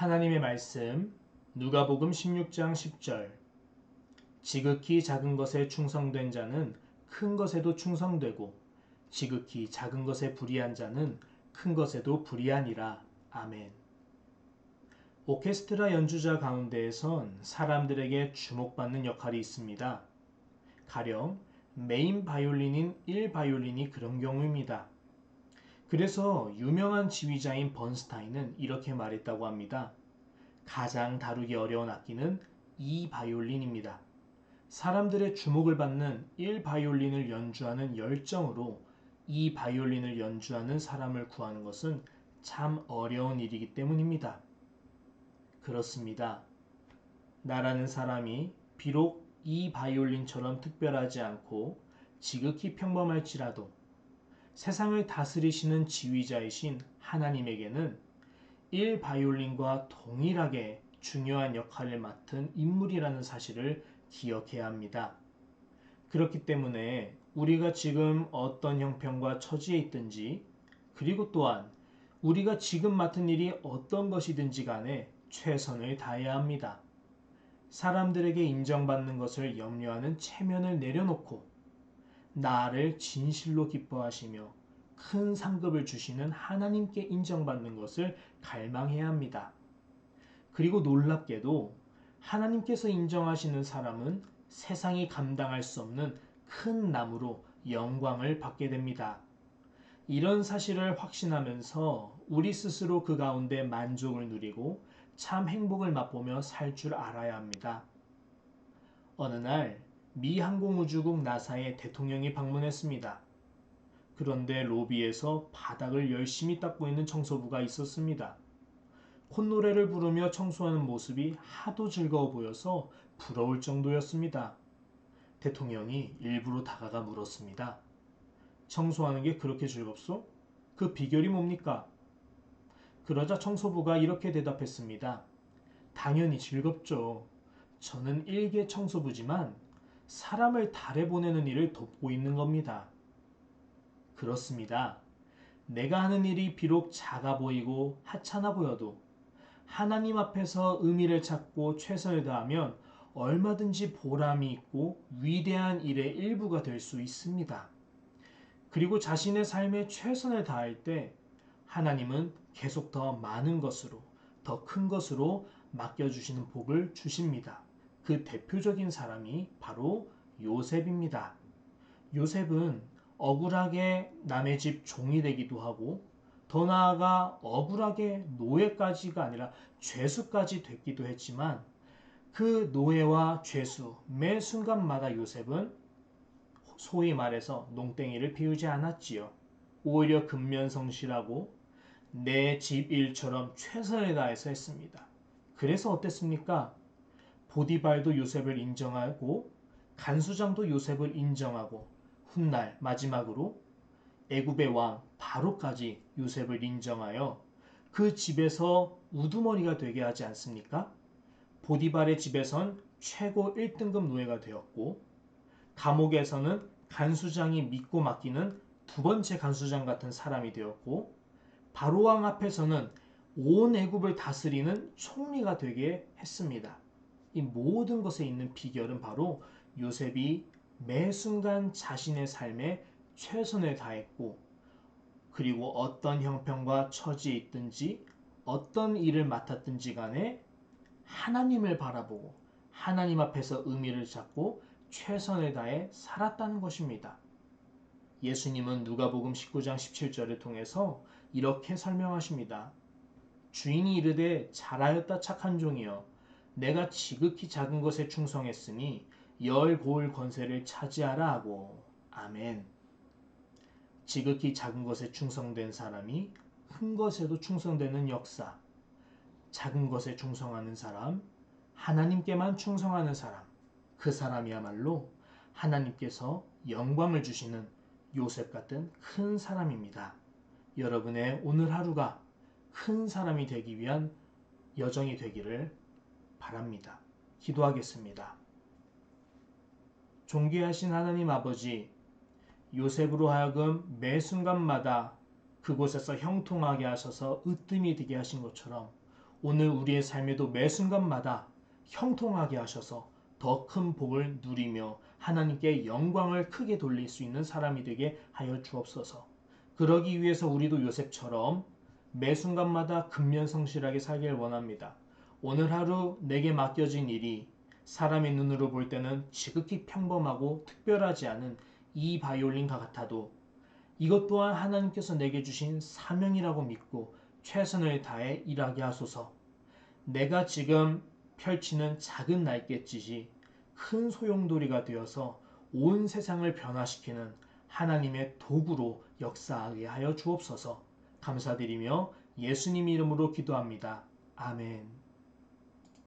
하나님의 말씀 누가복음 16장 10절 지극히 작은 것에 충성된 자는 큰 것에도 충성되고 지극히 작은 것에 불의한 자는 큰 것에도 불의하니라. 아멘. 오케스트라 연주자 가운데에선 사람들에게 주목받는 역할이 있습니다. 가령 메인 바이올린인 1바이올린이 그런 경우입니다. 그래서 유명한 지휘자인 번스타인은 이렇게 말했다고 합니다. 가장 다루기 어려운 악기는 2바이올린입니다. 사람들의 주목을 받는 1바이올린을 연주하는 열정으로 2바이올린을 연주하는 사람을 구하는 것은 참 어려운 일이기 때문입니다. 그렇습니다. 나라는 사람이 비록 2바이올린처럼 특별하지 않고 지극히 평범할지라도 세상을 다스리시는 지휘자이신 하나님에게는 1바이올린과 동일하게 중요한 역할을 맡은 인물이라는 사실을 기억해야 합니다. 그렇기 때문에 우리가 지금 어떤 형편과 처지에 있든지 그리고 또한 우리가 지금 맡은 일이 어떤 것이든지 간에 최선을 다해야 합니다. 사람들에게 인정받는 것을 염려하는 체면을 내려놓고 나를 진실로 기뻐하시며 큰 상급을 주시는 하나님께 인정받는 것을 갈망해야 합니다. 그리고 놀랍게도 하나님께서 인정하시는 사람은 세상이 감당할 수 없는 큰 나무로 영광을 받게 됩니다. 이런 사실을 확신하면서 우리 스스로 그 가운데 만족을 누리고 참 행복을 맛보며 살 줄 알아야 합니다. 어느 날 미 항공우주국 나사의 대통령이 방문했습니다. 그런데 로비에서 바닥을 열심히 닦고 있는 청소부가 있었습니다. 콧노래를 부르며 청소하는 모습이 하도 즐거워 보여서 부러울 정도였습니다. 대통령이 일부러 다가가 물었습니다. 청소하는 게 그렇게 즐겁소? 그 비결이 뭡니까? 그러자 청소부가 이렇게 대답했습니다. 당연히 즐겁죠. 저는 일개 청소부지만 사람을 달에 보내는 일을 돕고 있는 겁니다. 그렇습니다. 내가 하는 일이 비록 작아 보이고 하찮아 보여도 하나님 앞에서 의미를 찾고 최선을 다하면 얼마든지 보람이 있고 위대한 일의 일부가 될 수 있습니다. 그리고 자신의 삶에 최선을 다할 때 하나님은 계속 더 많은 것으로, 더 큰 것으로 맡겨주시는 복을 주십니다. 그 대표적인 사람이 바로 요셉입니다. 요셉은 억울하게 남의 집 종이 되기도 하고 더 나아가 억울하게 노예까지가 아니라 죄수까지 됐기도 했지만 그 노예와 죄수 매 순간마다 요셉은 소위 말해서 농땡이를 피우지 않았지요. 오히려 근면성실하고 내 집 일처럼 최선을 다해서 했습니다. 그래서 어땠습니까? 보디발도 요셉을 인정하고 간수장도 요셉을 인정하고 훗날 마지막으로 애굽의 왕 바로까지 요셉을 인정하여 그 집에서 우두머리가 되게 하지 않습니까? 보디발의 집에선 최고 1등급 노예가 되었고 감옥에서는 간수장이 믿고 맡기는 두 번째 간수장 같은 사람이 되었고 바로왕 앞에서는 온 애굽을 다스리는 총리가 되게 했습니다. 이 모든 것에 있는 비결은 바로 요셉이 매 순간 자신의 삶에 최선을 다했고 그리고 어떤 형편과 처지에 있든지 어떤 일을 맡았든지 간에 하나님을 바라보고 하나님 앞에서 의미를 찾고 최선을 다해 살았다는 것입니다. 예수님은 누가복음 19장 17절을 통해서 이렇게 설명하십니다. 주인이 이르되 잘하였다 착한 종이여 내가 지극히 작은 것에 충성했으니 열 고을 권세를 차지하라 하고. 아멘. 지극히 작은 것에 충성된 사람이 큰 것에도 충성되는 역사. 작은 것에 충성하는 사람, 하나님께만 충성하는 사람, 그 사람이야말로 하나님께서 영광을 주시는 요셉 같은 큰 사람입니다. 여러분의 오늘 하루가 큰 사람이 되기 위한 여정이 되기를 바랍니다. 기도하겠습니다. 존귀하신 하나님 아버지, 요셉으로 하여금 매 순간마다 그곳에서 형통하게 하셔서 으뜸이 되게 하신 것처럼 오늘 우리의 삶에도 매 순간마다 형통하게 하셔서 더 큰 복을 누리며 하나님께 영광을 크게 돌릴 수 있는 사람이 되게 하여 주옵소서. 그러기 위해서 우리도 요셉처럼 매 순간마다 근면성실하게 살길 원합니다. 오늘 하루 내게 맡겨진 일이 사람의 눈으로 볼 때는 지극히 평범하고 특별하지 않은 이 바이올린과 같아도 이것 또한 하나님께서 내게 주신 사명이라고 믿고 최선을 다해 일하게 하소서. 내가 지금 펼치는 작은 날갯짓이 큰 소용돌이가 되어서 온 세상을 변화시키는 하나님의 도구로 역사하게 하여 주옵소서. 감사드리며 예수님 이름으로 기도합니다. 아멘.